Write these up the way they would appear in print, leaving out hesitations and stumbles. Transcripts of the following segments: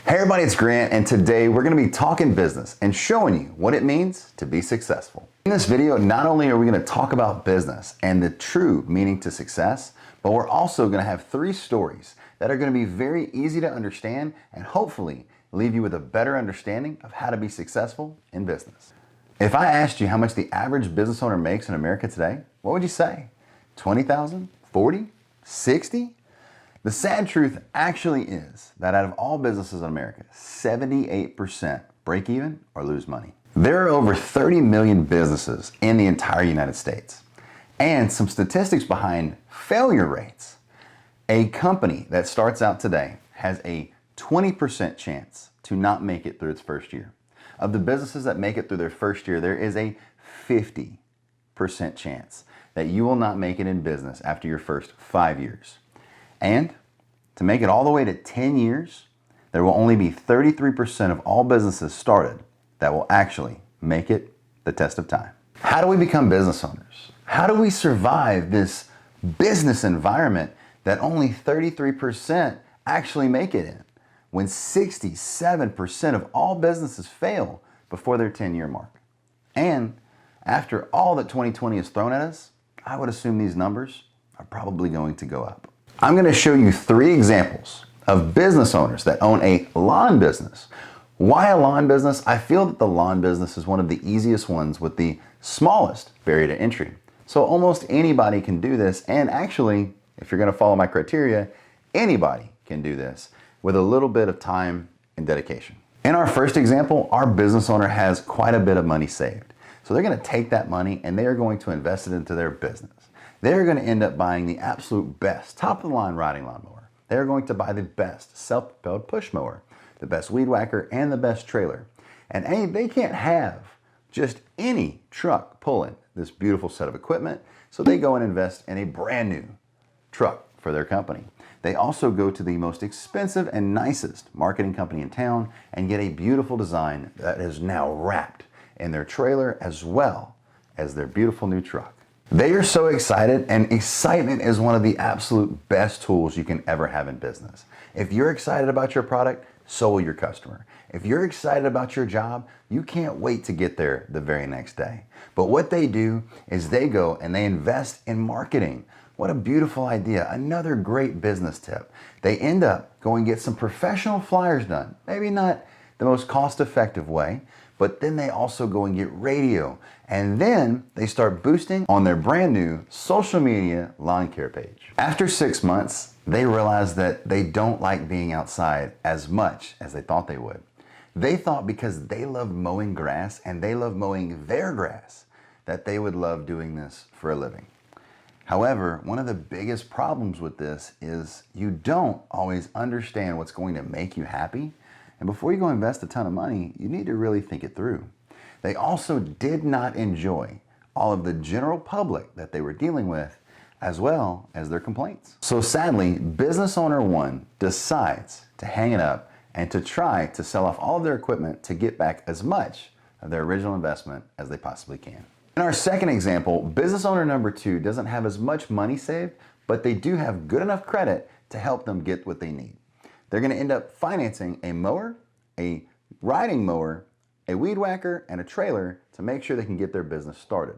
Hey everybody, it's Grant, and today we're going to be talking business and showing you what it means to be successful. In this video, not only are we going to talk about business and the true meaning to success, but we're also going to have 3 stories that are going to be very easy to understand and hopefully leave you with a better understanding of how to be successful in business. If I asked you how much the average business owner makes in America today, what would you say? 20,000? 40? 60? The sad truth actually is that out of all businesses in America, 78% break even or lose money. There are over 30 million businesses in the entire United States. And some statistics behind failure rates. A company that starts out today has a 20% chance to not make it through its first year. Of the businesses that make it through their first year, there is a 50% chance that you will not make it in business after your first 5 years. And to make it all the way to 10 years, there will only be 33% of all businesses started that will actually make it the test of time. How do we become business owners? How do we survive this business environment that only 33% actually make it in, when 67% of all businesses fail before their 10-year mark? And after all that 2020 has thrown at us, I would assume these numbers are probably going to go up. I'm going to show you 3 examples of business owners that own a lawn business. Why a lawn business? I feel that the lawn business is one of the easiest ones with the smallest barrier to entry. So almost anybody can do this, and actually, if you're going to follow my criteria, anybody can do this with a little bit of time and dedication. In our first example, our business owner has quite a bit of money saved. So they're going to take that money and they are going to invest it into their business. They're going to end up buying the absolute best top-of-the-line riding lawnmower. They're going to buy the best self-propelled push mower, the best weed whacker, and the best trailer. And they can't have just any truck pulling this beautiful set of equipment, so they go and invest in a brand new truck for their company. They also go to the most expensive and nicest marketing company in town and get a beautiful design that is now wrapped in their trailer as well as their beautiful new truck. They are so excited, and excitement is one of the absolute best tools you can ever have in business. If you're excited about your product, so will your customer. If you're excited about your job, you can't wait to get there the very next day. But what they do is they go and they invest in marketing. What a beautiful idea. Another great business tip. They end up going get some professional flyers done. Maybe not the most cost-effective way, but then they also go and get radio, and then they start boosting on their brand new social media lawn care page. After 6 months, they realize that they don't like being outside as much as they thought they would. They thought because they loved mowing grass and they love mowing their grass that they would love doing this for a living. However, one of the biggest problems with this is you don't always understand what's going to make you happy. And before you go invest a ton of money, you need to really think it through. They also did not enjoy all of the general public that they were dealing with, as well as their complaints. So sadly, business owner 1 decides to hang it up and to try to sell off all of their equipment to get back as much of their original investment as they possibly can. In our second example, business owner number 2 doesn't have as much money saved, but they do have good enough credit to help them get what they need. They're going to end up financing a mower, a riding mower, a weed whacker, and a trailer to make sure they can get their business started.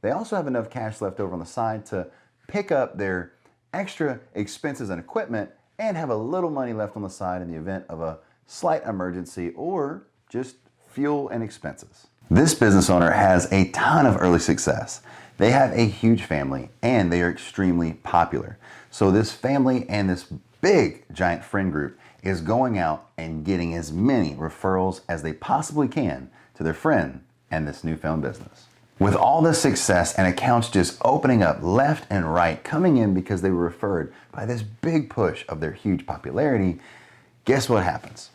They also have enough cash left over on the side to pick up their extra expenses and equipment and have a little money left on the side in the event of a slight emergency or just fuel and expenses. This business owner has a ton of early success. They have a huge family and they are extremely popular. So this family and this big giant friend group is going out and getting as many referrals as they possibly can to their friend and this newfound business. With all this success and accounts just opening up left and right, coming in because they were referred by this big push of their huge popularity, guess what happens?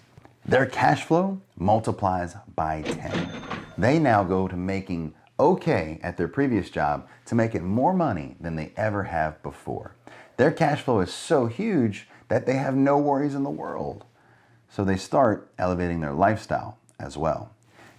Their cash flow multiplies by 10. They now go to making okay at their previous job to making more money than they ever have before. Their cash flow is so huge that they have no worries in the world. So they start elevating their lifestyle as well.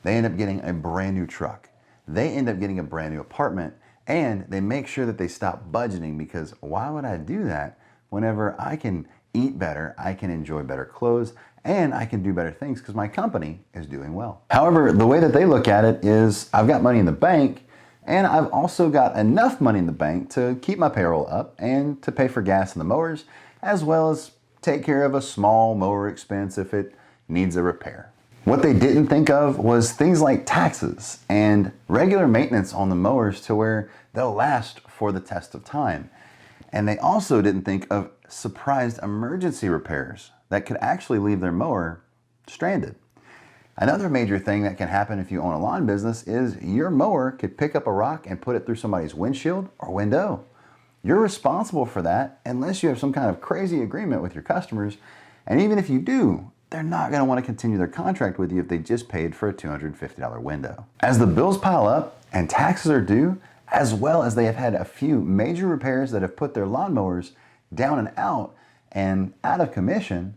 They end up getting a brand new truck. They end up getting a brand new apartment, and they make sure that they stop budgeting, because why would I do that whenever I can eat better, I can enjoy better clothes, and I can do better things because my company is doing well. However, the way that they look at it is I've got money in the bank, and I've also got enough money in the bank to keep my payroll up and to pay for gas in the mowers, as well as take care of a small mower expense if it needs a repair. What they didn't think of was things like taxes and regular maintenance on the mowers to where they'll last for the test of time. And they also didn't think of surprised emergency repairs that could actually leave their mower stranded. Another major thing that can happen if you own a lawn business is your mower could pick up a rock and put it through somebody's windshield or window. You're responsible for that unless you have some kind of crazy agreement with your customers. And even if you do, they're not going to want to continue their contract with you if they just paid for a $250 window. As the bills pile up and taxes are due, as well as they have had a few major repairs that have put their lawnmowers down and out of commission,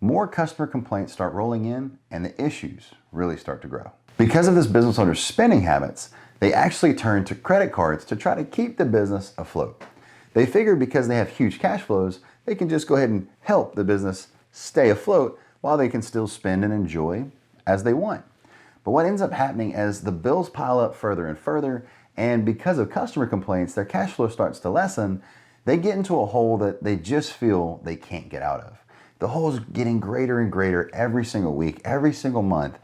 more customer complaints start rolling in and the issues really start to grow. Because of this business owner's spending habits, they actually turn to credit cards to try to keep the business afloat. They figure because they have huge cash flows, they can just go ahead and help the business stay afloat while they can still spend and enjoy as they want. But what ends up happening as the bills pile up further and further, and because of customer complaints, their cash flow starts to lessen, they get into a hole that they just feel they can't get out of. The hole is getting greater and greater every single week, every single month.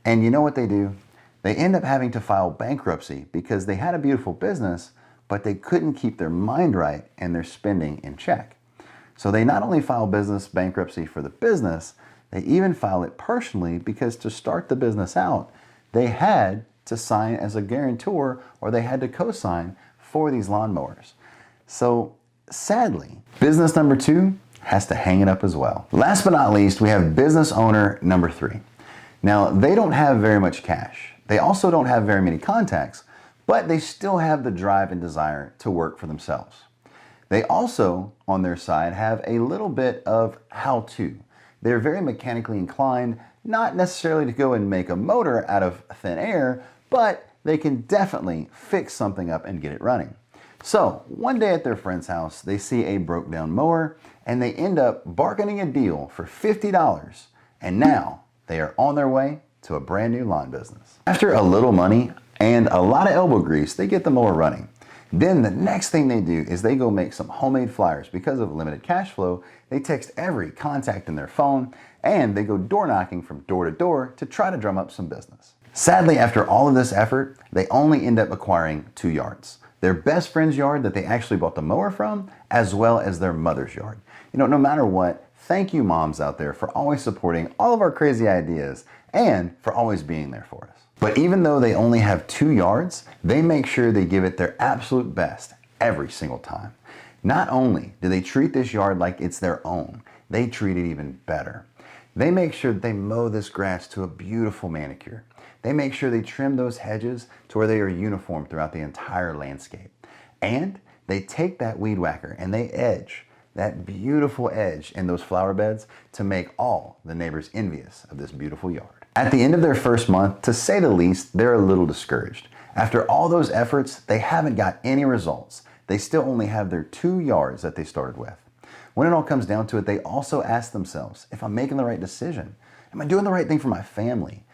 And you know what they do? They end up having to file bankruptcy because they had a beautiful business, but they couldn't keep their mind right and their spending in check. So they not only file business bankruptcy for the business, they even file it personally because to start the business out, they had to sign as a guarantor or they had to co-sign for these lawnmowers. So sadly, business number 2 has to hang it up as well. Last but not least, we have business owner number 3. Now, they don't have very much cash. They also don't have very many contacts, but they still have the drive and desire to work for themselves. They also, on their side, have a little bit of how-to. They're very mechanically inclined, not necessarily to go and make a motor out of thin air, but they can definitely fix something up and get it running. So one day at their friend's house, they see a broke down mower and they end up bargaining a deal for $50. And now they are on their way to a brand new lawn business. After a little money and a lot of elbow grease, they get the mower running. Then the next thing they do is they go make some homemade flyers. Because of limited cash flow, they text every contact in their phone and they go door knocking from door to door to try to drum up some business. Sadly, after all of this effort, they only end up acquiring 2 yards. Their best friend's yard that they actually bought the mower from, as well as their mother's yard. You know, no matter what, thank you moms out there for always supporting all of our crazy ideas and for always being there for us. But even though they only have 2 yards, they make sure they give it their absolute best every single time. Not only do they treat this yard like it's their own, they treat it even better. They make sure that they mow this grass to a beautiful manicure. They make sure they trim those hedges to where they are uniform throughout the entire landscape. And they take that weed whacker and they edge that beautiful edge in those flower beds to make all the neighbors envious of this beautiful yard. At the end of their first month, to say the least, they're a little discouraged. After all those efforts, they haven't got any results. They still only have their 2 yards that they started with. When it all comes down to it, they also ask themselves, if I'm making the right decision, am I doing the right thing for my family?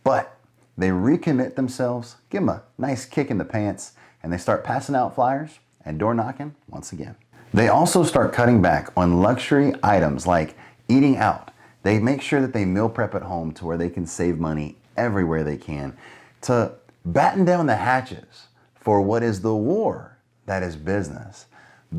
But they recommit themselves, give them a nice kick in the pants, and they start passing out flyers and door knocking once again. They also start cutting back on luxury items like eating out. They make sure that they meal prep at home to where they can save money everywhere they can to batten down the hatches for what is the war that is business.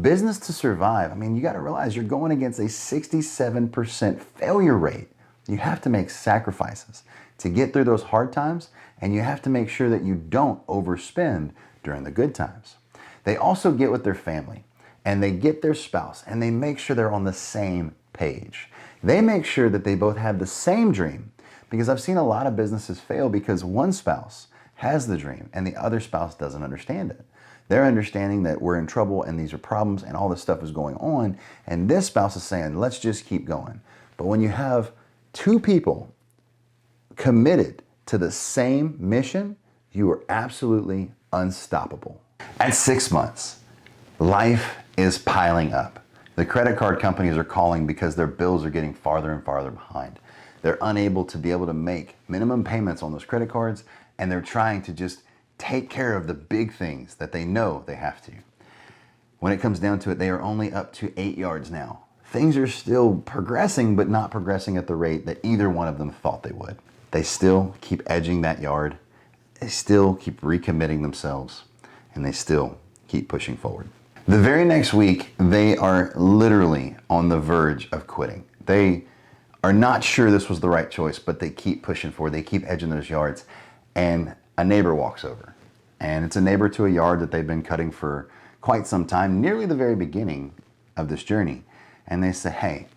Business to survive. I mean, you got to realize you're going against a 67% failure rate. You have to make sacrifices to get through those hard times, and you have to make sure that you don't overspend during the good times. They also get with their family, and they get their spouse, and they make sure they're on the same page. They make sure that they both have the same dream, because I've seen a lot of businesses fail because one spouse has the dream and the other spouse doesn't understand it. They're understanding that we're in trouble and these are problems and all this stuff is going on, and this spouse is saying, let's just keep going. But when you have 2 people committed to the same mission, you are absolutely unstoppable. At 6 months, life is piling up. The credit card companies are calling because their bills are getting farther and farther behind. They're unable to be able to make minimum payments on those credit cards, and they're trying to just take care of the big things that they know they have to. When it comes down to it, they are only up to 8 yards now. Things are still progressing, but not progressing at the rate that either one of them thought they would. They still keep edging that yard. They still keep recommitting themselves, and they still keep pushing forward. The very next week, they are literally on the verge of quitting. They are not sure this was the right choice, but they keep pushing forward. They keep edging those yards, and a neighbor walks over. And it's a neighbor to a yard that they've been cutting for quite some time, nearly the very beginning of this journey. And they say, hey,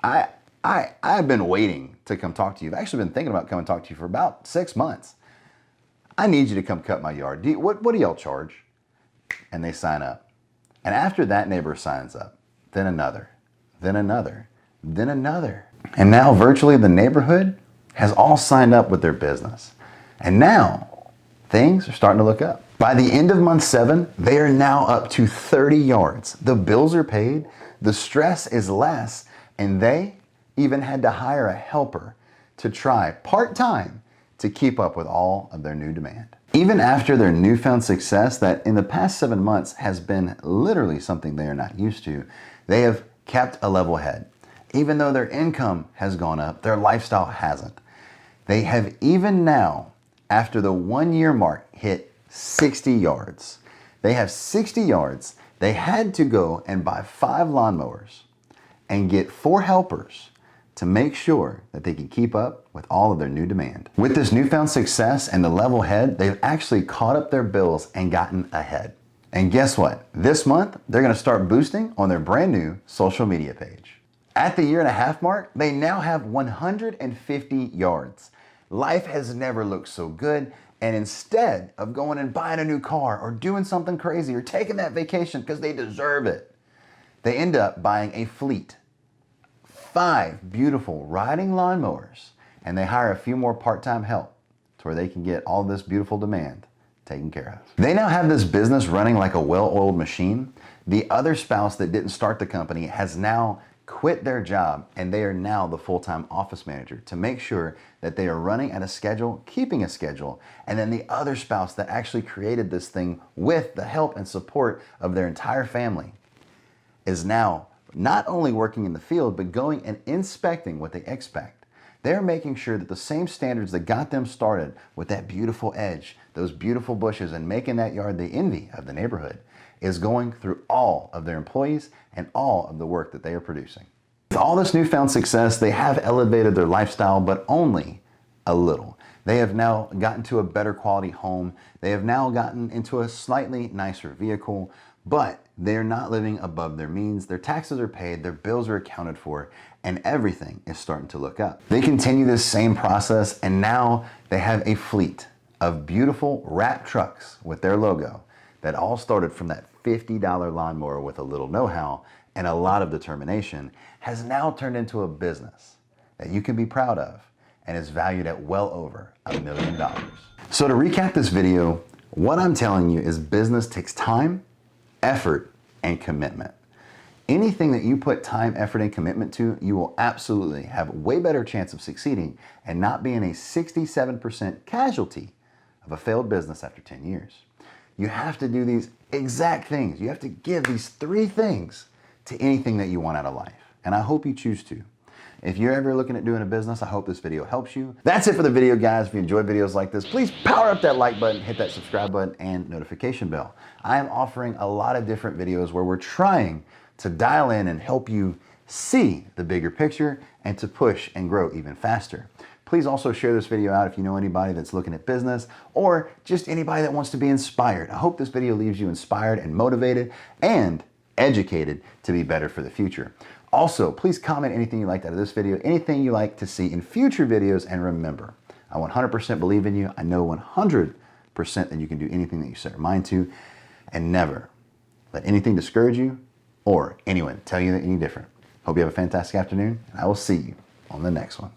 I've been waiting to come talk to you. I've actually been thinking about coming talk to you for about 6 months. I need you to come cut my yard. What do y'all charge? And they sign up. And after that neighbor signs up, then another, then another, then another. And now virtually the neighborhood has all signed up with their business. And now things are starting to look up. By the end of month 7, they are now up to 30 yards. The bills are paid, the stress is less, and they even had to hire a helper to try part-time to keep up with all of their new demand. Even after their newfound success that in the past 7 months has been literally something they are not used to, they have kept a level head. Even though their income has gone up, their lifestyle hasn't. They have even now, after the 1-year mark, hit 60 yards. They have 60 yards. They had to go and buy 5 lawnmowers and get 4 helpers to make sure that they can keep up with all of their new demand. With this newfound success and the level head, they've actually caught up their bills and gotten ahead. And guess what? This month, they're gonna start boosting on their brand new social media page. At the 1.5-year mark, they now have 150 yards. Life has never looked so good, and instead of going and buying a new car or doing something crazy or taking that vacation because they deserve it, they end up buying a fleet. 5 beautiful riding lawnmowers, and they hire a few more part-time help to where they can get all this beautiful demand taken care of. They now have this business running like a well-oiled machine. The other spouse that didn't start the company has now quit their job, and they are now the full-time office manager to make sure that they are running at a schedule, keeping a schedule, and then the other spouse that actually created this thing with the help and support of their entire family is now not only working in the field, but going and inspecting what they expect. They're making sure that the same standards that got them started with that beautiful edge, those beautiful bushes, and making that yard the envy of the neighborhood is going through all of their employees and all of the work that they are producing. With all this newfound success, they have elevated their lifestyle, but only a little. They have now gotten to a better quality home. They have now gotten into a slightly nicer vehicle, but they're not living above their means. Their taxes are paid, their bills are accounted for, and everything is starting to look up. They continue this same process, and now they have a fleet of beautiful wrap trucks with their logo that all started from that $50 lawnmower with a little know-how and a lot of determination, has now turned into a business that you can be proud of and is valued at well over $1 million. So to recap this video, what I'm telling you is business takes time, effort, and commitment. Anything that you put time, effort, and commitment to, you will absolutely have a way better chance of succeeding and not being a 67% casualty of a failed business after 10 years. You have to do these exact things. You have to give these 3 things to anything that you want out of life. And I hope you choose to. If you're ever looking at doing a business, I hope this video helps you. That's it for the video, guys. If you enjoy videos like this, please power up that like button, hit that subscribe button, and notification bell. I am offering a lot of different videos where we're trying to dial in and help you see the bigger picture and to push and grow even faster. Please also share this video out if you know anybody that's looking at business or just anybody that wants to be inspired. I hope this video leaves you inspired and motivated and educated to be better for the future. Also, please comment anything you liked out of this video, anything you like to see in future videos, and remember, I 100% believe in you. I know 100% that you can do anything that you set your mind to, and never let anything discourage you or anyone tell you that any different. Hope you have a fantastic afternoon, and I will see you on the next one.